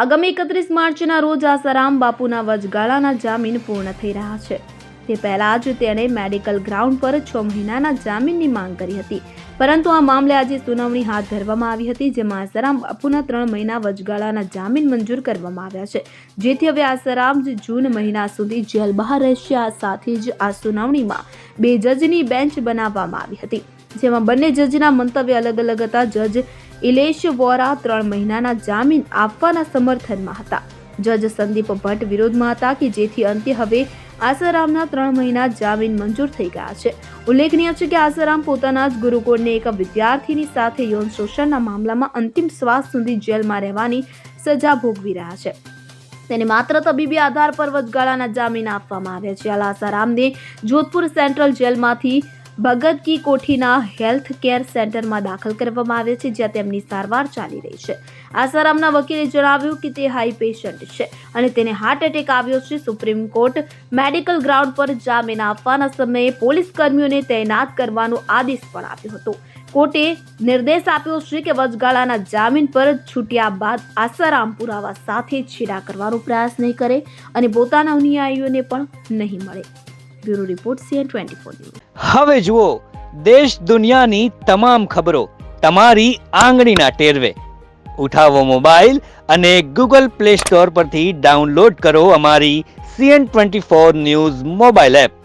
આગામી 31 માર્ચના રોજ આસારામ બાપુના વચગાળાના જામીન પૂર્ણ થઈ રહ્યા છે. તે પહેલા જ તેણે મેડિકલ ગ્રાઉન્ડ પર 6 મહિનાના જામીનની માંગ કરી હતી, પરંતુ આ મામલે આજે સુનાવણી હાથ ધરવામાં આવી હતી, જેમાં આસારામ બાપુના 3 મહિના વચગાળાના જામીન મંજૂર કરવામાં આવ્યા છે, જેથી હવે આસારામ જૂન મહિના સુધી જેલ બહાર રહેશે. આ સાથે જ આ સુનાવણીમાં 2 જજની બેન્ચ બનાવવામાં આવી હતી, જેમાં બંને જજના મંતવ્ય અલગ અલગ હતા. જજ ઇલેશ વોરા 3 મહિનાના જામીન આપવાના સમર્થનમાં હતા. જજ સંદીપ ભટ્ટ વિરોધમાં હતા કે જેથી અંતે હવે આસારામના 3 મહિના જામીન મંજૂર થઈ ગયા છે. ઉલ્લેખનીય છે કે આસારામ પોતાના જ ગુરુકુળની એક વિદ્યાર્થીની સાથે યૌન શોષણના મામલામાં અંતિમ શ્વાસ સુધી જેલમાં રહેવાની સજા ભોગવી રહ્યા છે. તેને માત્ર તબીબી આધાર પર વચગાળાના જામીન આપવામાં આવ્યા છે. આસારામને જોધપુર સેન્ટ્રલ જેલમાંથી ભગત કી કોઠીના હેલ્થ કેર સેન્ટરમાં દાખલ કરવામાં આવે છે, જ્યાં તેમની સારવાર ચાલી રહી છે. આસારામના વકીલે જણાવ્યું કે તે હાઈ પેશન્ટ છે અને તેને હાર્ટ એટેક આવ્યો છે. સુપ્રીમ કોર્ટ મેડિકલ ગ્રાઉન્ડ પર જામીન આપવાના સમયે પોલીસ કર્મીઓને તૈનાત કરવાનો આદેશ પણ આપ્યો હતો. કોર્ટે નિર્દેશ આપ્યો છે કે વચગાળાના જામીન પર છૂટ્યા બાદ આસારામ પુરાવા સાથે છેડા કરવાનો પ્રયાસ નહીં કરે અને પોતાના અનુયાયીઓને પણ નહીં મળે. Bureau report CN24 news. હવે જુઓ દેશ દુનિયાની તમામ ખબરો તમારી આંગળીના ટેરવે. ઉઠાવો મોબાઈલ અને Google Play Store પરથી ડાઉનલોડ કરો અમારી CN24 ન્યૂઝ મોબાઈલ એપ.